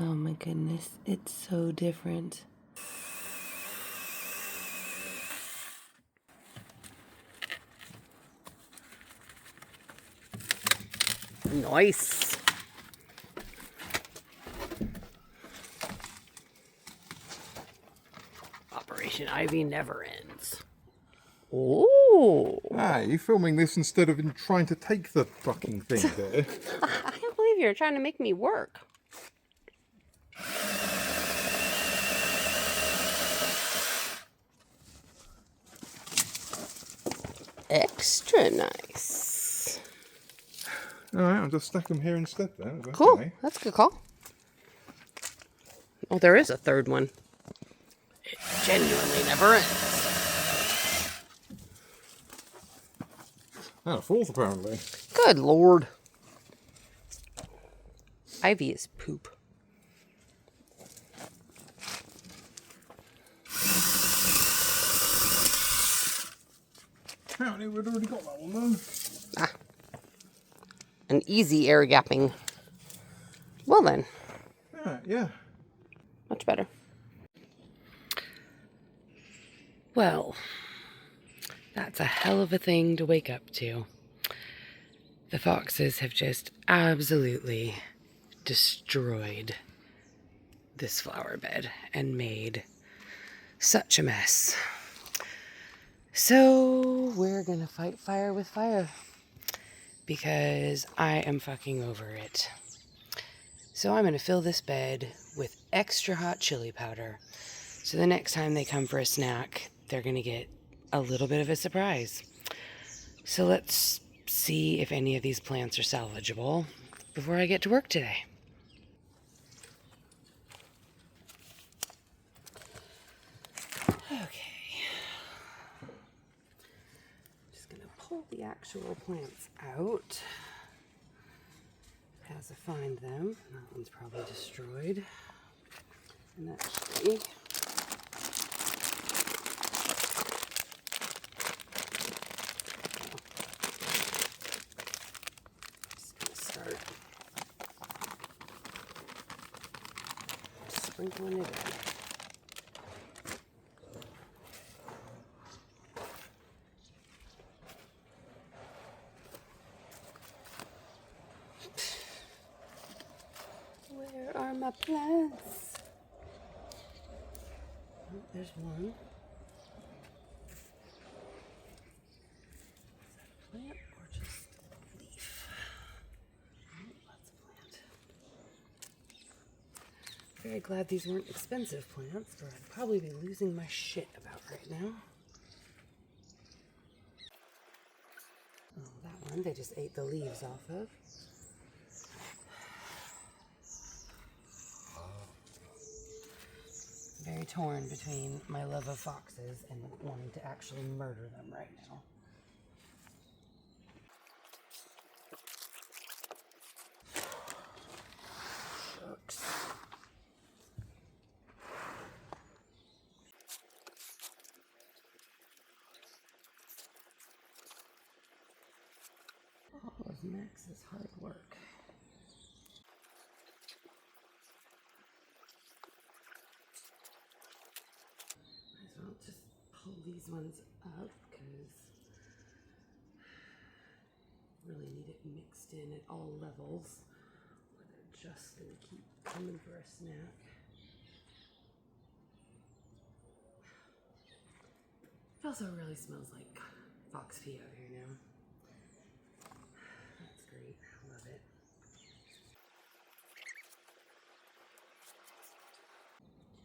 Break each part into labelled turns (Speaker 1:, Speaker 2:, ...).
Speaker 1: Oh my goodness, it's so different.
Speaker 2: Nice. Operation Ivy never ends. Ooh.
Speaker 3: Ah, you filming this instead of trying to take the fucking thing there?
Speaker 2: I can't believe you're trying to make me work. Extra nice.
Speaker 3: Alright, I'll just stack them here instead then. Okay.
Speaker 2: Cool. That's a good call. Oh, there is a third one. It genuinely never ends.
Speaker 3: And a fourth apparently.
Speaker 2: Good Lord. Ivy is poop.
Speaker 3: Apparently we'd already got that one though.
Speaker 2: Ah. An easy air gapping. Well then.
Speaker 3: Yeah.
Speaker 2: Much better. Well, that's a hell of a thing to wake up to. The foxes have just absolutely destroyed this flower bed and made such a mess. So we're gonna fight fire with fire because I am fucking over it. So I'm gonna fill this bed with extra hot chili powder. So the next time they come for a snack, they're gonna get a little bit of a surprise. So let's see if any of these plants are salvageable before I get to work today. Okay. Just gonna pull the actual plants out as I find them. That one's probably destroyed. And actually, sprinkling it in. Where are my plants? Oh, there's one. Is that a plant or just a leaf? Oh, that's a plant. Very glad these weren't expensive plants, or I'd probably be losing my shit about right now. Oh, that one they just ate the leaves off of. Very torn between my love of foxes and wanting to actually murder them right now. Shucks. All of Max's hard work. Might as well just pull these ones up because really need it mixed in at all levels or they're just going to keep coming for a snack. It also really smells like fox pee out here now. That's great. I love it.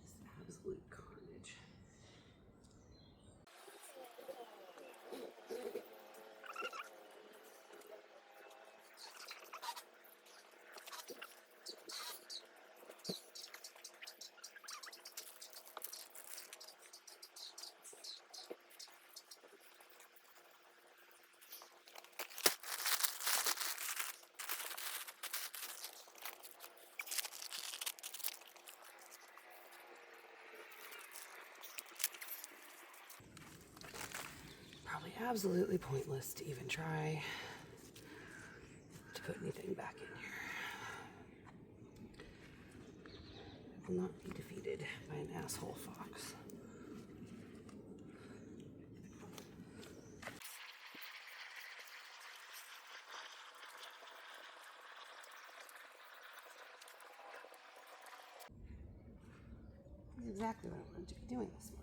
Speaker 2: Just absolute carnage. Probably absolutely pointless to even try to put anything back in here. will not be defeated by an asshole fox. That's exactly what I wanted to be doing this morning.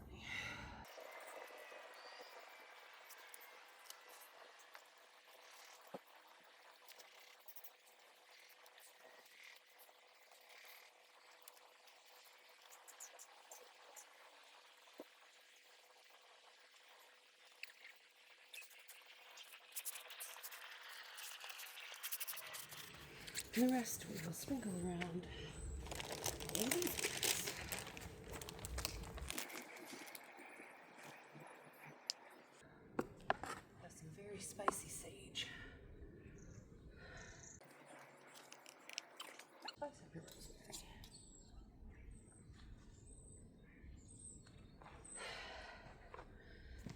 Speaker 2: And the rest we will sprinkle around all of these plants. That's some very spicy sage. Spice up your rosemary.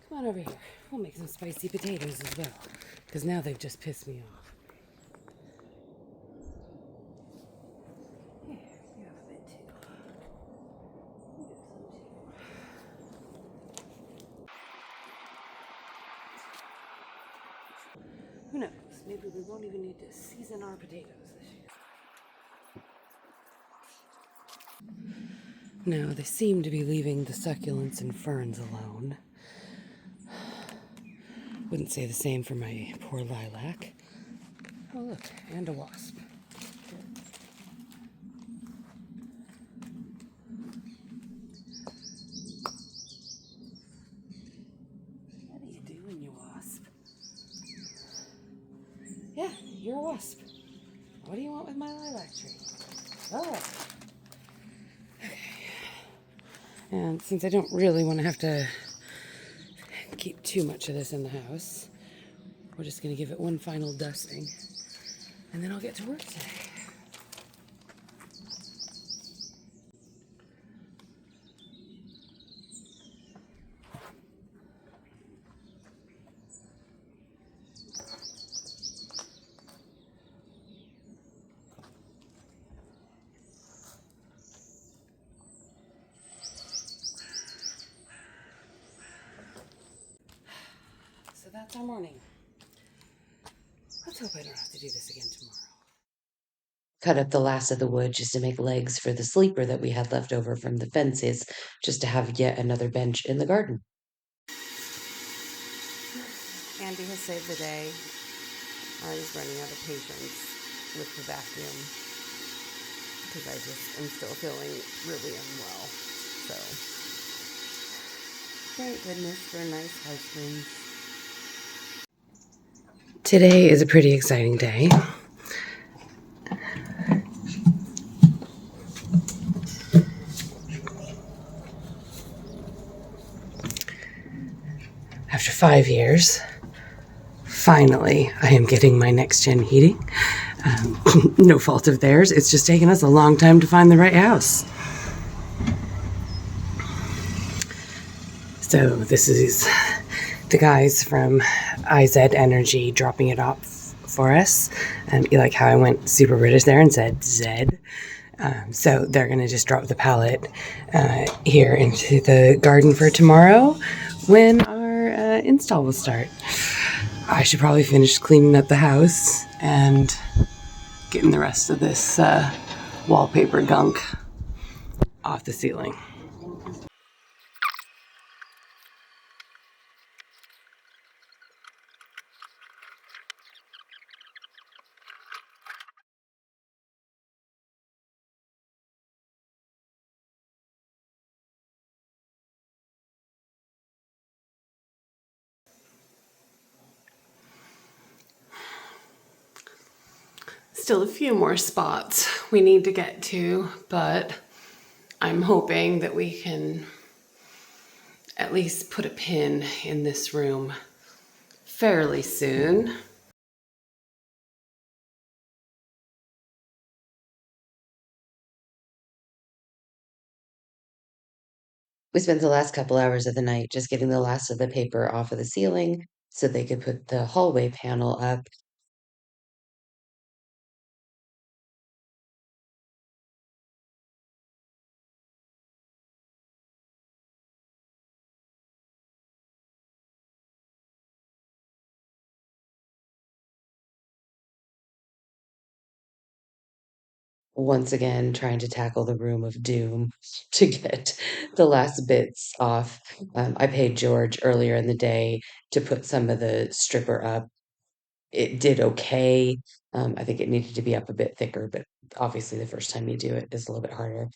Speaker 2: Come on over here. We'll make some spicy potatoes as well, because now they've just pissed me off. Here, you have a bit too. You have some too. Who knows? Maybe we won't even need to season our potatoes this year. No, they seem to be leaving the succulents and ferns alone. Wouldn't say the same for my poor lilac. Oh, look, and a wasp. What are you doing, you wasp? Yeah, you're a wasp. What do you want with my lilac tree? Oh. Okay. And since I don't really want to have to keep too much of this in the house, we're just going to give it one final dusting, and then I'll get to work today. So that's our morning. Let's hope I don't have to do this again tomorrow.
Speaker 4: Cut up the last of the wood just to make legs for the sleeper that we had left over from the fences, just to have yet another bench in the garden.
Speaker 2: Andy has saved the day. I was running out of patience with the vacuum because I just am still feeling really unwell. So, thank goodness for nice husbands. Today is a pretty exciting day. After 5 years, finally, I am getting my next-gen heating. No fault of theirs. It's just taken us a long time to find the right house. So this is the guys from IZ Energy dropping it off for us. You like how I went super British there and said Zed? So they're going to just drop the pallet here into the garden for tomorrow when our install will start. I should probably finish cleaning up the house and getting the rest of this wallpaper gunk off the ceiling. Still a few more spots we need to get to, but I'm hoping that we can at least put a pin in this room fairly soon.
Speaker 4: We spent the last couple hours of the night just getting the last of the paper off of the ceiling so they could put the hallway panel up. once again trying to tackle the room of doom to get the last bits off. I paid George earlier in the day to put some of the stripper up. It did okay. I think it needed to be up a bit thicker, but obviously the first time you do it is a little bit harder.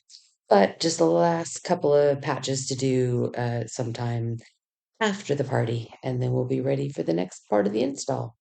Speaker 4: But just the last couple of patches to do sometime after the party, and then we'll be ready for the next part of the install.